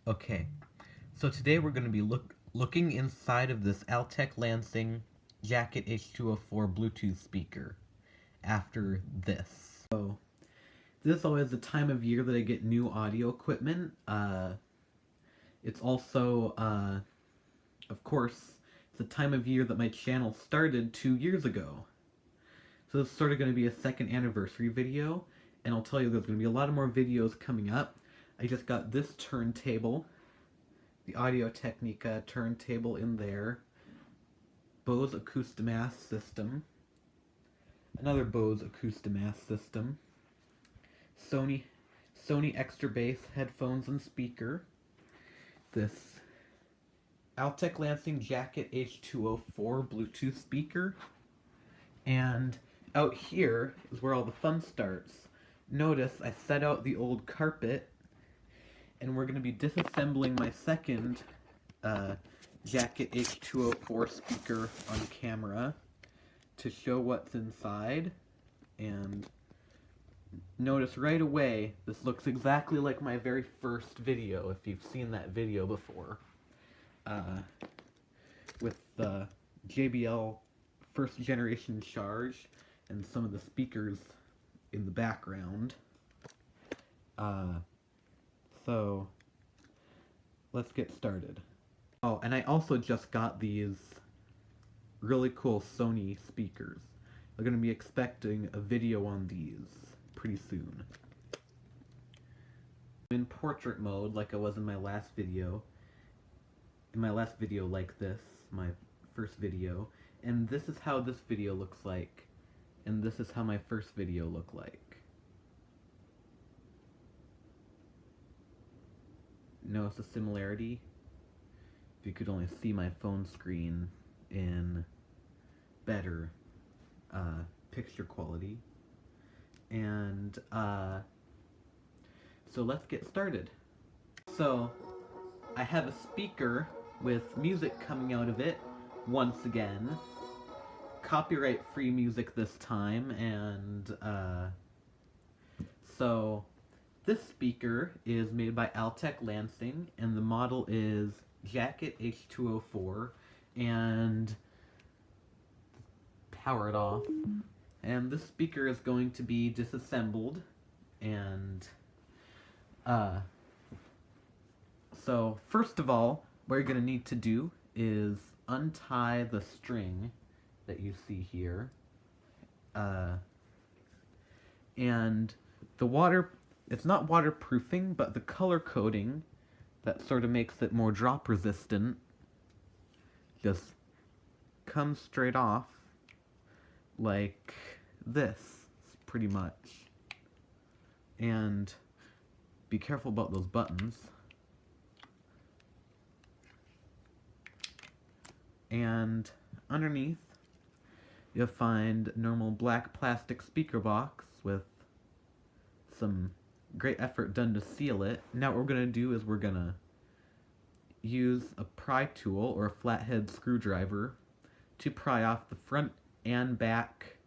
Okay, so today we're going to be looking inside of this Altec Lansing Jacket H2O Bluetooth speaker after this. So, this is always the time of year that I get new audio equipment. It's also, of course, it's the time of year that my channel started 2 years ago. So this is sort of going to be a second anniversary video, and I'll tell you there's going to be a lot of more videos coming up. I just got this turntable, the Audio-Technica turntable in there, Bose Acoustimass system, another Bose Acoustimass system, Sony Extra Bass headphones and speaker, this Altec Lansing Jacket H2O Bluetooth speaker, and out here is where all the fun starts. Notice I set out the old carpet, and we're going to be disassembling my second Jacket H2O speaker on camera to show what's inside. And notice right away, this looks exactly like my very first video, if you've seen that video before, with the JBL first generation charge and some of the speakers in the background. So let's get started. Oh, and I also just got these really cool Sony speakers. I'm going to be expecting a video on these pretty soon. I'm in portrait mode like I was in my last video. In my last video like this, my first video. And this is how this video looks like. And this is how my first video looked like. Notice the similarity? If you could only see my phone screen in better picture quality. And so let's get started. So I have a speaker with music coming out of it once again. Copyright free music this time, and so this speaker is made by Altec Lansing, and the model is Jacket H2O, and power it off. And this speaker is going to be disassembled, and so first of all, what you're going to need to do is untie the string that you see here, and the water, it's not waterproofing, but the color coding that sort of makes it more drop resistant just comes straight off like this, pretty much. And be careful about those buttons. And underneath, you'll find normal black plastic speaker box with some great effort done to seal it. Now what we're going to do is we're going to use a pry tool or a flathead screwdriver to pry off the front and back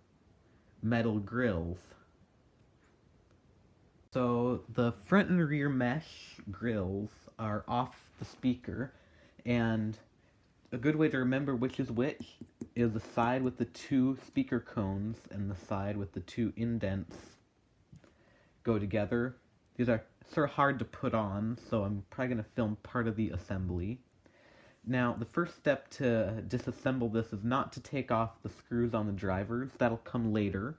metal grills. So the front and rear mesh grills are off the speaker, and a good way to remember which is which is the side with the 2 speaker cones and the side with the 2 indents go together. These are sort of hard to put on, so I'm probably going to film part of the assembly. Now, the first step to disassemble this is not to take off the screws on the drivers. That'll come later.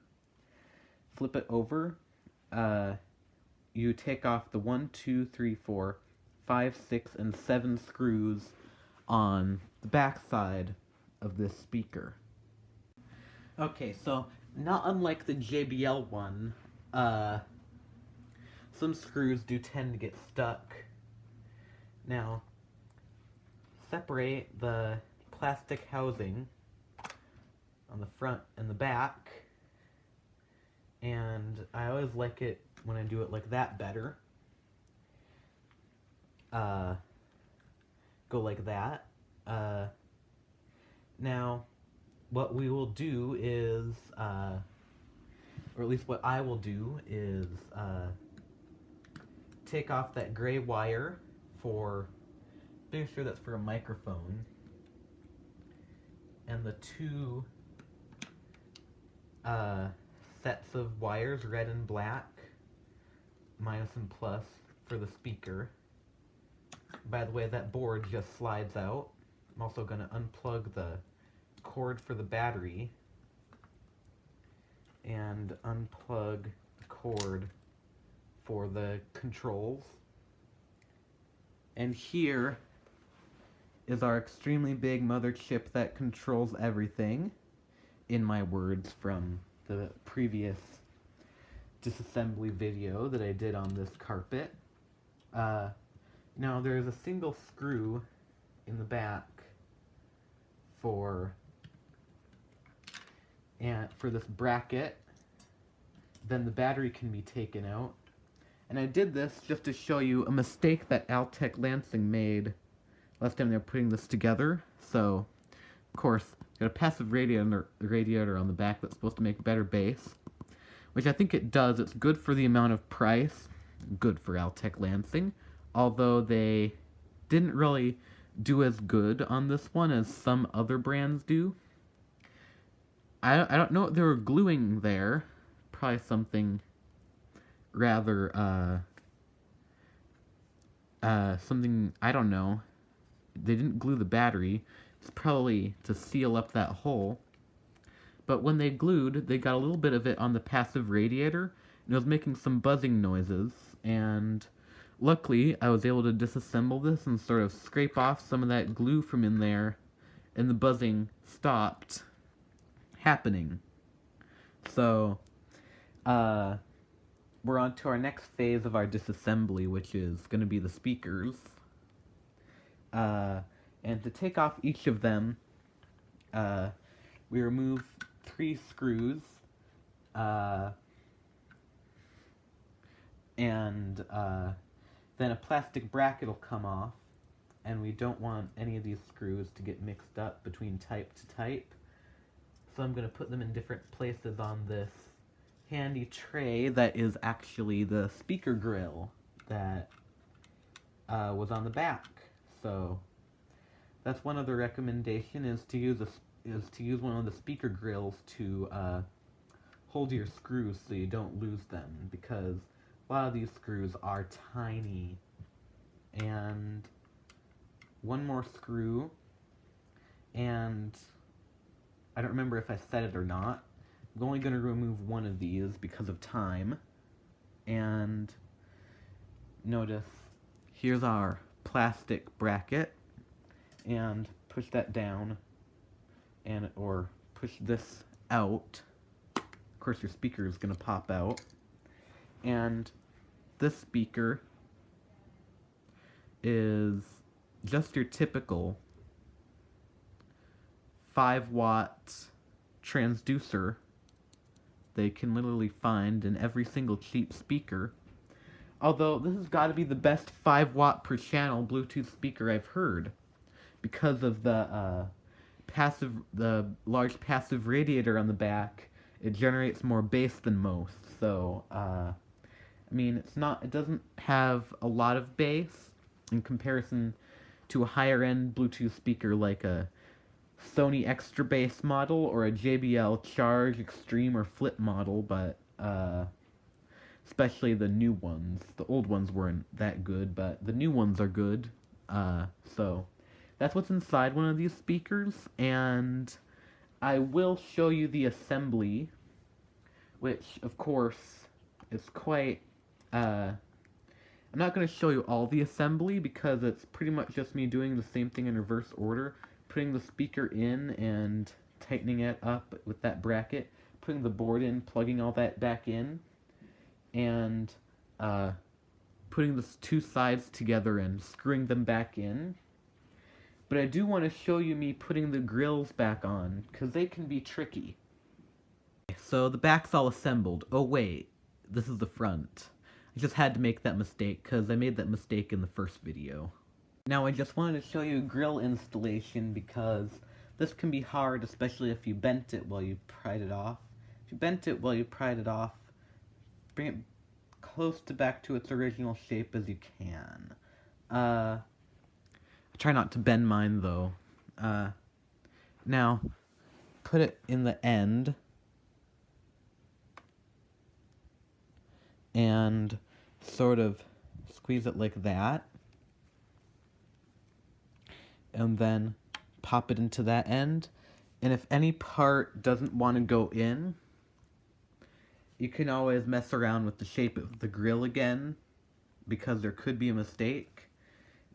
Flip it over. You take off the 1, 2, 3, 4, 5, 6, and 7 screws on the back side of this speaker. Okay, so not unlike the JBL one, some screws do tend to get stuck. Now, separate the plastic housing on the front and the back, and I always like it when I do it like that better. Go like that. Now, what we will do is, or at least what I will do is, take off that gray wire for, pretty sure that's for a microphone. And the two sets of wires, red and black, minus and plus, for the speaker. By the way, that board just slides out. I'm also going to unplug the cord for the battery and unplug the cord for the controls. And here is our extremely big mother chip that controls everything, in my words from the previous disassembly video that I did on this carpet. Now there's a single screw in the back for this bracket. Then the battery can be taken out. And I did this just to show you a mistake that Altec Lansing made last time they were putting this together. So, of course, got a passive radiator on the back that's supposed to make better bass, which I think it does. It's good for the amount of price, good for Altec Lansing, although they didn't really do as good on this one as some other brands do. I don't know what they were gluing there. Probably something rather, something, I don't know. They didn't glue the battery. It's probably to seal up that hole. But when they glued, they got a little bit of it on the passive radiator, and it was making some buzzing noises, and luckily, I was able to disassemble this and sort of scrape off some of that glue from in there, and the buzzing stopped happening. So, we're on to our next phase of our disassembly, which is going to be the speakers. And to take off each of them, we remove 3 screws, and then a plastic bracket will come off, and we don't want any of these screws to get mixed up between type to type. So I'm going to put them in different places on this handy tray that is actually the speaker grill that was on the back. So that's one other recommendation, is to use one of the speaker grills to hold your screws so you don't lose them, because a lot of these screws are tiny. And one more screw, and I don't remember if I said it or not. I'm only going to remove one of these because of time. And notice, here's our plastic bracket, and push that down, or push this out. Of course, your speaker is going to pop out. And this speaker is just your typical 5-watt transducer they can literally find in every single cheap speaker. Although this has got to be the best 5-watt per channel Bluetooth speaker I've heard, because of the large passive radiator on the back. It generates more bass than most. So I mean, it doesn't have a lot of bass in comparison to a higher end Bluetooth speaker like a Sony Extra Bass model or a JBL Charge Extreme or Flip model, but especially the new ones. The old ones weren't that good, but the new ones are good. So that's what's inside one of these speakers, and I will show you the assembly, which of course is quite I'm not going to show you all the assembly because it's pretty much just me doing the same thing in reverse order, putting the speaker in and tightening it up with that bracket, putting the board in, plugging all that back in, and putting the 2 sides together and screwing them back in. But I do want to show you me putting the grills back on, because they can be tricky. So the back's all assembled. Oh wait, this is the front. I just had to make that mistake, because I made that mistake in the first video. Now I just wanted to show you grill installation, because this can be hard, especially if you bent it while you pried it off. If you bent it while you pried it off, bring it close back to its original shape as you can. I try not to bend mine, though. Now, put it in the end. And sort of squeeze it like that. And then pop it into that end. And if any part doesn't want to go in, you can always mess around with the shape of the grill again, because there could be a mistake.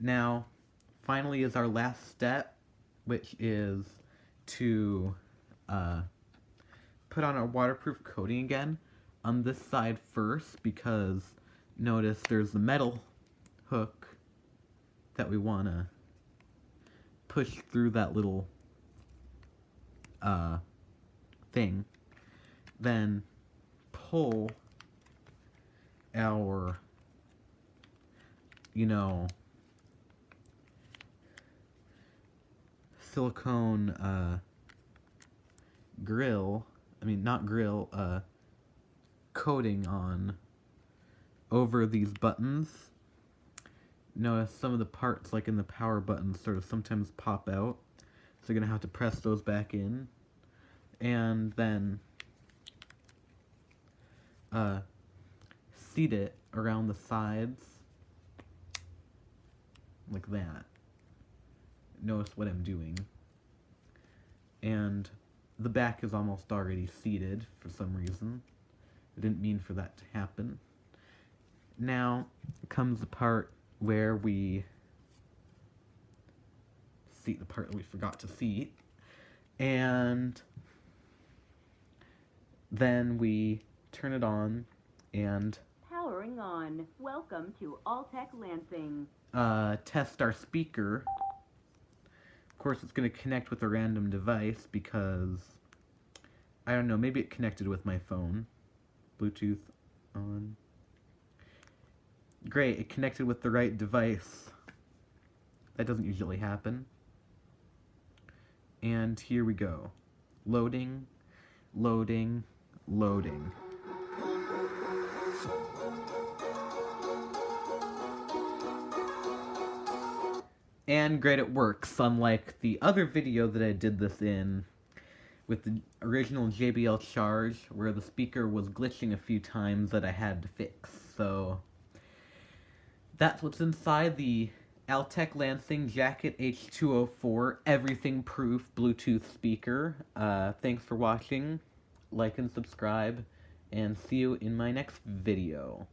Now, finally is our last step, which is to put on our waterproof coating again on this side first, because notice there's the metal hook that we want to push through that little thing. Then pull our, silicone coating on over these buttons. Notice some of the parts, like in the power buttons, sort of sometimes pop out. So you're going to have to press those back in. And then seat it around the sides. Like that. Notice what I'm doing. And the back is almost already seated for some reason. I didn't mean for that to happen. Now comes the part where we seat the part that we forgot to seat. And then we turn it on and powering on. Welcome to Altec Lansing. Test our speaker. Of course, it's going to connect with a random device because, I don't know, maybe it connected with my phone. Bluetooth on. Great, it connected with the right device. That doesn't usually happen. And here we go. Loading, loading, loading. And great, it works, unlike the other video that I did this in with the original JBL Charge, where the speaker was glitching a few times that I had to fix. So that's what's inside the Altec Lansing Jacket H2O 4 everything-proof Bluetooth speaker. Thanks for watching, like and subscribe, and see you in my next video.